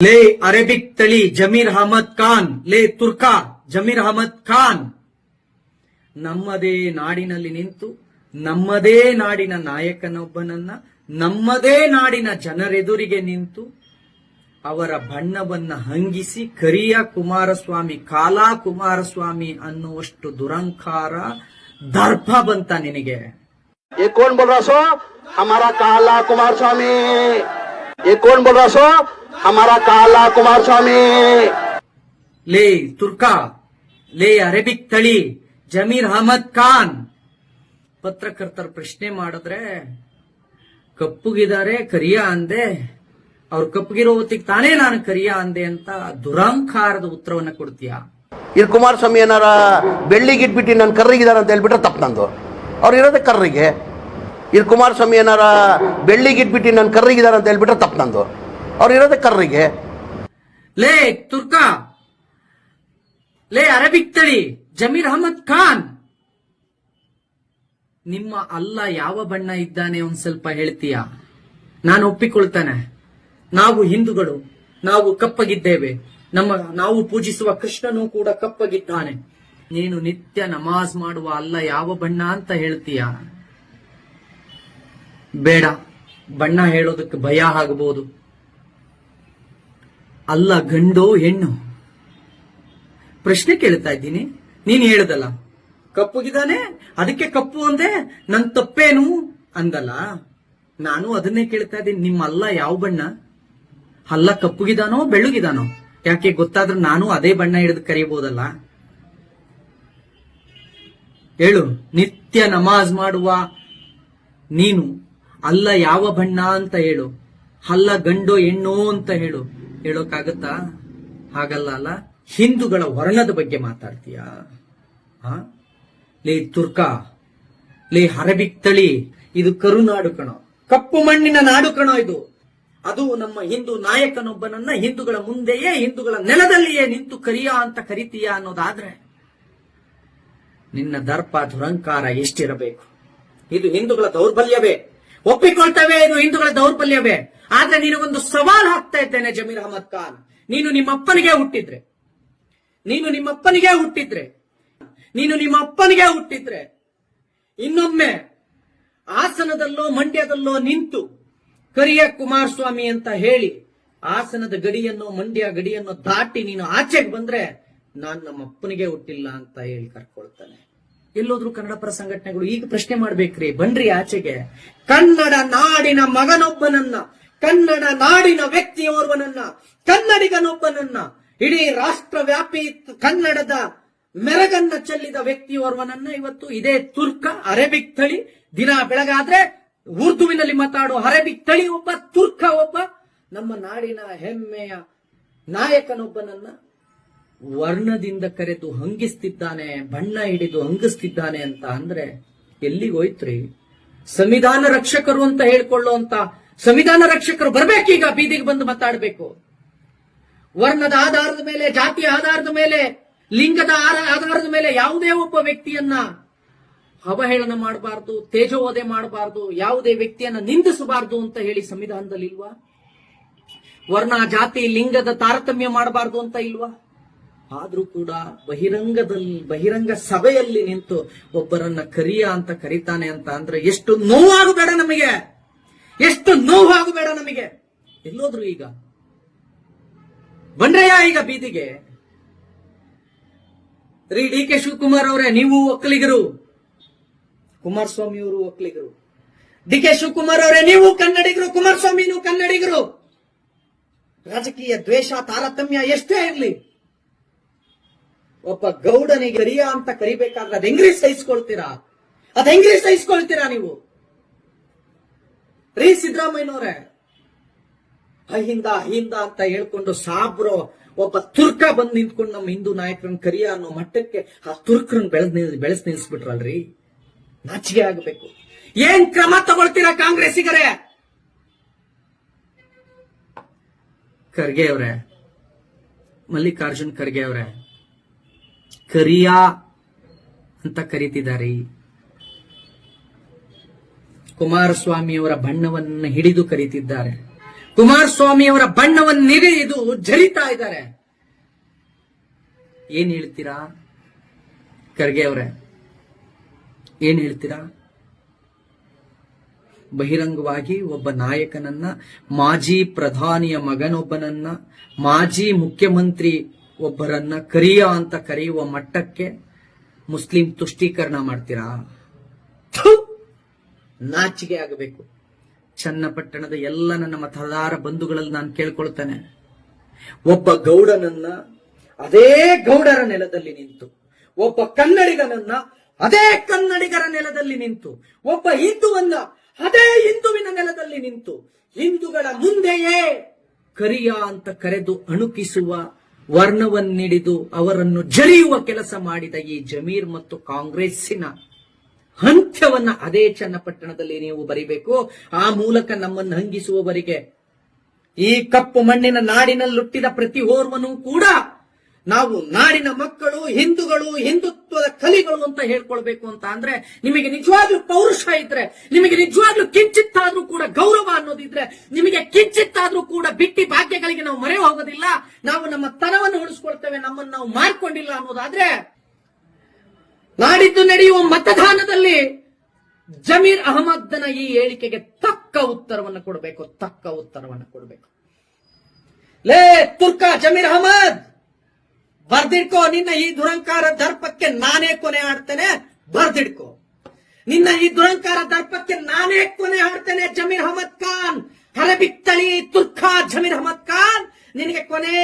ಲೇ ಅರೇಬಿಕ್ ತಳಿ ಜಮೀರ್ ಅಹಮದ್ ಖಾನ್, ಲೇ ತುರ್ಕಾ ಜಮೀರ್ ಅಹಮದ್ ಖಾನ್, ನಮ್ಮದೇ ನಾಡಿನಲ್ಲಿ ನಿಂತು ನಮ್ಮದೇ ನಾಡಿನ ನಾಯಕನೊಬ್ಬನನ್ನ ನಮ್ಮದೇ ನಾಡಿನ ಜನರೆದುರಿಗೆ ನಿಂತು ಅವರ ಬಣ್ಣವನ್ನ ಹಂಗಿಸಿ ಕರಿಯ ಕುಮಾರಸ್ವಾಮಿ, ಕಾಲಾ ಕುಮಾರಸ್ವಾಮಿ ಅನ್ನುವಷ್ಟು ದುರಂಕಾರ ದರ್ಪ ಬಂತ ನಿನಗೆ? ये कौन बोल रहा सो? हमारा काला कुमार स्वामी। ये कौन बोल रहा सो? हमारा काला कुमार स्वामी। ಲೇ ತುರ್ಕಾ, ಲೇ ಅರೇಬಿಕ್ ತಳಿ ಜಮೀರ್ ಅಹಮದ್ ಖಾನ್, ಪತ್ರಕರ್ತರ ಪ್ರಶ್ನೆ ಮಾಡಿದ್ರೆ ಕಪ್ಪುಗಿದ್ದಾರೆ ಕರಿಯ ಅಂದೆ, ಅವ್ರು ಕಪ್ಪಗಿರೋ ಹೊತ್ತಿಗೆ ತಾನೇ ನಾನು ಕರಿಯ ಅಂದೆ ಅಂತ ದುರಂಕಾರದ ಉತ್ತರವನ್ನ ಕೊಡ್ತೀಯಾ? ಇಲ್ಲಿ ಕುಮಾರಸ್ವಾಮಿ ಏನಾರ ಬೆಳ್ಳಿಗಿಟ್ಬಿಟ್ಟು ನಾನು ಕರ್ರಿಗಿದಾರ ಅಂತ ಹೇಳ್ಬಿಟ್ರೆ ತಪ್ಪು ನಂದು. ಅವ್ರು ಇರೋದೇ ಕರ್ರಿಗೆ. ಇಲ್ಲಿ ಕುಮಾರಸ್ವಾಮಿ ಏನಾರ ಬೆಳ್ಳಿಗಿಟ್ಬಿಟ್ಟು ನಾನು ಕರ್ರಿಗಿದಾರ ಅಂತ ಹೇಳ್ಬಿಟ್ರೆ ತಪ್ಪು ನಂದು. ಅವ್ರು ಇರೋದೇ ಕರ್ರಿಗೆ. ಲೇ ತುರ್ಕಾ, ಲೇ ಅರೇಬಿಕ್ ತಳಿ ಜಮೀರ್ ಅಹಮದ್ ಖಾನ್, ನಿಮ್ಮ ಅಲ್ಲ ಯಾವ ಬಣ್ಣ ಇದ್ದಾನೆ ಒಂದ್ ಸ್ವಲ್ಪ ಹೇಳ್ತೀಯಾ? ನಾನು ಒಪ್ಪಿಕೊಳ್ತಾನೆ, ನಾವು ಹಿಂದೂಗಳು, ನಾವು ಕಪ್ಪಗಿದ್ದೇವೆ, ನಾವು ಪೂಜಿಸುವ ಕೃಷ್ಣನೂ ಕೂಡ ಕಪ್ಪಗಿದ್ದಾನೆ. ನೀನು ನಿತ್ಯ ನಮಾಜ್ ಮಾಡುವ ಅಲ್ಲ ಯಾವ ಬಣ್ಣ ಅಂತ ಹೇಳ್ತೀಯಾ? ಬೇಡ, ಬಣ್ಣ ಹೇಳೋದಕ್ಕೆ ಭಯ ಆಗಬಹುದು. ಅಲ್ಲ ಗಂಡು ಹೆಣ್ಣು? ಪ್ರಶ್ನೆ ಕೇಳ್ತಾ ಇದ್ದೀನಿ, ನೀನ್ ಹೇಳದಲ್ಲ ಕಪ್ಪುಗಿದ್ದಾನೆ ಅದಕ್ಕೆ ಕಪ್ಪು ಅಂದೆ, ನನ್ ತಪ್ಪೇನು ಅಂದಲ್ಲ. ನಾನು ಅದನ್ನೇ ಕೇಳ್ತಾ ಇದ್ದೀನಿ, ನಿಮ್ಮ ಅಲ್ಲ ಯಾವ ಬಣ್ಣ? ಅಲ್ಲ ಕಪ್ಪುಗಿದಾನೋ ಬೆಳ್ಳಗಿದಾನೋ? ಯಾಕೆ ಗೊತ್ತಾದ್ರೆ ನಾನು ಅದೇ ಬಣ್ಣ ಹಿಡಿದು ಕರೆಯಬಹುದಲ್ಲ. ಹೇಳು, ನಿತ್ಯ ನಮಾಜ್ ಮಾಡುವ ನೀನು ಅಲ್ಲ ಯಾವ ಬಣ್ಣ ಅಂತ ಹೇಳು, ಅಲ್ಲ ಗಂಡೋ ಹೆಣ್ಣೋ ಅಂತ ಹೇಳು. ಹೇಳೋಕ್ಕಾಗತ್ತಾ? ಹಾಗಲ್ಲ ಅಲ್ಲ. ಹಿಂದೂಗಳ ವರ್ಣದ ಬಗ್ಗೆ ಮಾತಾಡ್ತೀಯಾ? ಲೇ ತುರ್ಕಾ, ಲೇ ಅರೇಬಿಕ್ ತಳಿ, ಇದು ಕರುನಾಡು ಕಣೋ, ಕಪ್ಪು ಮಣ್ಣಿನ ನಾಡು ಕಣೋ ಇದು. ಅದು ನಮ್ಮ ಹಿಂದೂ ನಾಯಕನೊಬ್ಬನನ್ನ ಹಿಂದೂಗಳ ಮುಂದೆಯೇ, ಹಿಂದೂಗಳ ನೆಲದಲ್ಲಿಯೇ ನಿಂತು ಕರಿಯ ಅಂತ ಕರಿತೀಯ ಅನ್ನೋದಾದ್ರೆ ನಿನ್ನ ದರ್ಪ ದುರಂಕಾರ ಎಷ್ಟಿರಬೇಕು? ಇದು ಹಿಂದೂಗಳ ದೌರ್ಬಲ್ಯವೇ, ಒಪ್ಪಿಕೊಳ್ತವೆ, ಇದು ಹಿಂದೂಗಳ ದೌರ್ಬಲ್ಯವೇ. ಆದ್ರೆ ನಿನಗೊಂದು ಸವಾಲ್ ಹಾಕ್ತಾ ಇದ್ದೇನೆ ಜಮೀರ್ ಅಹಮದ್ ಖಾನ್, ನೀನು ನಿಮ್ಮಪ್ಪನಿಗೆ ಹುಟ್ಟಿದ್ರೆ, ಇನ್ನೊಮ್ಮೆ ಹಾಸನದಲ್ಲೋ ಮಂಡ್ಯದಲ್ಲೋ ನಿಂತು ಕರಿಯ ಕುಮಾರಸ್ವಾಮಿ ಅಂತ ಹೇಳಿ ಹಾಸನದ ಗಡಿಯನ್ನು ಮಂಡ್ಯ ಗಡಿಯನ್ನು ದಾಟಿ ನೀನು ಆಚೆಗೆ ಬಂದ್ರೆ ನಾನು ನಮ್ಮ ಅಪ್ಪನಿಗೆ ಹುಟ್ಟಿಲ್ಲ ಅಂತ ಹೇಳಿ ಕರ್ಕೊಳ್ತಾನೆ. ಎಲ್ಲೋದ್ರು ಕನ್ನಡ ಪರ ಸಂಘಟನೆಗಳು ಈಗ ಪ್ರಶ್ನೆ ಮಾಡ್ಬೇಕ್ರಿ, ಬನ್ರಿ ಆಚೆಗೆ. ಕನ್ನಡ ನಾಡಿನ ಮಗನೊಬ್ಬನನ್ನ, ಕನ್ನಡ ನಾಡಿನ ವ್ಯಕ್ತಿಯೋರ್ವನನ್ನ, ಕನ್ನಡಿಗನೊಬ್ಬನನ್ನ, ಇಡೀ ರಾಷ್ಟ್ರವ್ಯಾಪಿ ಕನ್ನಡದ ಮೆರಗನ್ನ ಚೆಲ್ಲಿದ ವ್ಯಕ್ತಿಯೋರ್ವನನ್ನ ಇವತ್ತು ಇದೇ ತುರ್ಕ ಅರೇಬಿಕ್ ತಳಿ, ದಿನ ಬೆಳಗಾದ್ರೆ ಉರ್ದುವಿನಲ್ಲಿ ಮಾತಾಡೋ ಅರೇಬಿಕ್ ತಳಿ ಒಬ್ಬ, ತುರ್ಕ ಒಬ್ಬ, ನಮ್ಮ ನಾಡಿನ ಹೆಮ್ಮೆಯ ನಾಯಕನೊಬ್ಬನನ್ನ ವರ್ಣದಿಂದ ಕರೆದು ಹಂಗಿಸ್ತಿದ್ದಾನೆ, ಬಣ್ಣ ಹಿಡಿದು ಹಂಗಿಸ್ತಿದ್ದಾನೆ ಅಂತ ಅಂದ್ರೆ ಎಲ್ಲಿಗೋಯ್ತ್ರಿ? ಸಂವಿಧಾನ ರಕ್ಷಕರು ಅಂತ ಹೇಳ್ಕೊಳ್ಳುವಂತ ಸಂವಿಧಾನ ರಕ್ಷಕರು ಬರ್ಬೇಕೀಗ, ಬೀದಿಗೆ ಬಂದು ಮಾತಾಡಬೇಕು. ವರ್ಣದ ಆಧಾರದ ಮೇಲೆ, ಜಾತಿಯ ಆಧಾರದ ಮೇಲೆ, ಲಿಂಗದ ಆಧಾರದ ಮೇಲೆ ಯಾವುದೇ ಒಬ್ಬ ವ್ಯಕ್ತಿಯನ್ನ ಅವಹೇಳನ ಮಾಡಬಾರ್ದು, ತೇಜೋವಧೆ ಮಾಡಬಾರ್ದು, ಯಾವುದೇ ವ್ಯಕ್ತಿಯನ್ನ ನಿಂದಿಸಬಾರ್ದು ಅಂತ ಹೇಳಿ ಸಂವಿಧಾನದಲ್ಲಿ ಇಲ್ವಾ? ವರ್ಣ ಜಾತಿ ಲಿಂಗದ ತಾರತಮ್ಯ ಮಾಡಬಾರ್ದು ಅಂತ ಇಲ್ವಾ? ಆದ್ರೂ ಕೂಡ ಬಹಿರಂಗ ಸಭೆಯಲ್ಲಿ ನಿಂತು ಒಬ್ಬರನ್ನ ಕರಿಯ ಅಂತ ಕರೀತಾನೆ ಅಂತ ಅಂದ್ರೆ ಎಷ್ಟು ನೋವಾಗಬೇಡ ನಮಗೆ, ಎಷ್ಟು ನೋವಾಗಬೇಡ ನಮಗೆ. ಎಲ್ಲೋದ್ರು ಈಗ? ಬಂದ್ರಯ್ಯ ಈಗ ಬೀದಿಗೆ? ಡಿ ಕೆ ಶಿವಕುಮಾರ್ ಅವರೇ, ನೀವು ಒಕ್ಕಲಿಗರು, ಕುಮಾರಸ್ವಾಮಿಯವರು ಒಕ್ಕಲಿಗರು. ಡಿ ಕೆ ಶಿವಕುಮಾರ್ ಅವರೇ, ನೀವು ಕನ್ನಡಿಗರು, ಕುಮಾರಸ್ವಾಮಿನೂ ಕನ್ನಡಿಗರು. ರಾಜಕೀಯ ದ್ವೇಷ ತಾರತಮ್ಯ ಎಷ್ಟೇ ಇರಲಿ, ಒಬ್ಬ ಗೌಡನಿಗೆ ಕರಿಯ ಅಂತ ಕರಿಬೇಕಾದ್ರೆ ಅದ್ ಹೆಂಗ್ರಿ ಸಹಿಸ್ಕೊಳ್ತೀರಾ ನೀವು? ರೀ ಸಿದ್ದರಾಮಯ್ಯನವರೇ, ಅಹಿಂದ ಅಂತ ಹೇಳ್ಕೊಂಡು ಸಾಬ್ರೋ ಒಬ್ಬ ತುರ್ಕ ಬಂದ್ ನಿಂತ್ಕೊಂಡು ನಮ್ಮ ಹಿಂದೂ ನಾಯಕರನ್ನ ಕರಿಯ ಅನ್ನೋ ಮಟ್ಟಕ್ಕೆ ಆ ತುರ್ಕರನ್ನ ಬೆಳೆಸ್ ನಿಲ್ಸ್ಬಿಟ್ರಲ್ರಿ. ನಾಚಿಕೆ ಆಗಬೇಕು. ಏನ್ ಕ್ರಮ ತಗೊಳ್ತೀರಾ ಕಾಂಗ್ರೆಸ್ಸಿಗರೇ? ಖರ್ಗೆ ಅವರೇ, ಮಲ್ಲಿಕಾರ್ಜುನ್ ಖರ್ಗೆ ಅವರೇ, ಕರಿಯಾ ಅಂತ ಕರೀತಿದ್ದಾರೆ. ಕುಮಾರಸ್ವಾಮಿಯವರ ಬಣ್ಣವನ್ನು ಹಿಡಿದು ಕರೀತಿದ್ದಾರೆ. ಕುಮಾರಸ್ವಾಮಿ ಅವರ ಬಣ್ಣವನ್ನಿರಿದು ಜರಿತಾ ಇದ್ದಾರೆ. ಏನ್ ಹೇಳ್ತೀರಾ ಖರ್ಗೆ ಅವರೇ, ಏನ್ ಹೇಳ್ತೀರಾ? ಬಹಿರಂಗವಾಗಿ ಒಬ್ಬ ನಾಯಕನನ್ನ, ಮಾಜಿ ಪ್ರಧಾನಿಯ ಮಗನೊಬ್ಬನನ್ನ, ಮಾಜಿ ಮುಖ್ಯಮಂತ್ರಿ ಒಬ್ಬರನ್ನ ಕರಿಯ ಅಂತ ಕರೆಯುವ ಮಟ್ಟಕ್ಕೆ ಮುಸ್ಲಿಂ ತುಷ್ಟೀಕರಣ ಮಾಡ್ತೀರಾ? ಥು! ನಾಚಿಕೆ ಆಗಬೇಕು. ಚನ್ನಪಟ್ಟಣದ ಎಲ್ಲ ನನ್ನ ಮತದಾರ ಬಂಧುಗಳಲ್ಲಿ ನಾನು ಕೇಳ್ಕೊಳ್ತೇನೆ, ಒಬ್ಬ ಗೌಡನನ್ನ ಅದೇ ಗೌಡರ ನೆಲದಲ್ಲಿ ನಿಂತು, ಒಬ್ಬ ಕನ್ನಡಿಗನನ್ನ ಅದೇ ಕನ್ನಡಿಗರ ನೆಲದಲ್ಲಿ ನಿಂತು, ಒಬ್ಬ ಹಿಂದುವನ್ನ ಅದೇ ಹಿಂದುವಿನ ನೆಲದಲ್ಲಿ ನಿಂತು, ಹಿಂದೂಗಳ ಮುಂದೆಯೇ ಕರಿಯ ಅಂತ ಕರೆದು ಅಣುಕಿಸುವ, ವರ್ಣವನ್ನಿಡಿದು ಅವರನ್ನು ಜರಿಯುವ ಕೆಲಸ ಮಾಡಿದ ಈ ಜಮೀರ್ ಮತ್ತು ಕಾಂಗ್ರೆಸ್ಸಿನ ಅಂತ್ಯವನ್ನ ಅದೇ ಚನ್ನಪಟ್ಟಣದಲ್ಲಿ ನೀವು ಬರಿಬೇಕು. ಆ ಮೂಲಕ ನಮ್ಮನ್ನು ಹಂಗಿಸುವವರಿಗೆ, ಈ ಕಪ್ಪು ಮಣ್ಣಿನ ನಾಡಿನಲ್ಲುಟ್ಟಿದ ಪ್ರತಿ ಓರ್ವನೂ ಕೂಡ ನಾವು ನಾಡಿನ ಮಕ್ಕಳು, ಹಿಂದೂಗಳು, ಹಿಂದುತ್ವದ ಕಲಿಗಳು ಅಂತ ಹೇಳ್ಕೊಳ್ಬೇಕು ಅಂತ ಅಂದ್ರೆ, ನಿಮಗೆ ನಿಜವಾಗ್ಲೂ ಪೌರುಷ ಇದ್ರೆ, ನಿಮಗೆ ನಿಜವಾಗ್ಲೂ ಕಿಂಚಿತ್ತಾದ್ರೂ ಕೂಡ ಗೌರವ ಅನ್ನೋದಿದ್ರೆ, ನಿಮಗೆ ಕಿಂಚಿತ್ತಾದ್ರೂ ಕೂಡ ಬಿಟ್ಟಿ ಭಾಗ್ಯಗಳಿಗೆ ನಾವು ಮರೆ ಹೋಗೋದಿಲ್ಲ, ನಾವು ನಮ್ಮ ತನವನ್ನು ಉಳಿಸ್ಕೊಳ್ತೇವೆ, ನಮ್ಮನ್ನು ನಾವು ಮಾರ್ಕೊಂಡಿಲ್ಲ ಅನ್ನೋದಾದ್ರೆ, ನಾಡಿದ್ದು ನಡೆಯುವ ಮತದಾನದಲ್ಲಿ ಜಮೀರ್ ಅಹಮದ್ನ ಈ ಹೇಳಿಕೆಗೆ ತಕ್ಕ ಉತ್ತರವನ್ನು ಕೊಡಬೇಕು, ತಕ್ಕ ಉತ್ತರವನ್ನು ಕೊಡಬೇಕು. ಲೇ ತುರ್ಕ ಜಮೀರ್ ಅಹಮದ್, ಬರ್ದಿಡ್ಕೋ, ನಿನ್ನ ಈ ದುರಂಕಾರ ದರ್ಪಕ್ಕೆ ನಾನೇ ಕೊನೆ ಆಡ್ತೇನೆ, ಬರ್ದಿಡ್ಕೋ. ನಿನ್ನ ಈ ದುರಂಕಾರ ದರ್ಪಕ್ಕೆ ನಾನೇ ಕೊನೆ ಆಡ್ತೇನೆ ಜಮೀರ್ ಅಹಮದ್ ಖಾನ್, ಹರಬಿತ್ತಳಿ ತುರ್ಕ ಜಮೀರ್ ಅಹಮದ್ ಖಾನ್, ನಿನಗೆ ಕೊನೆ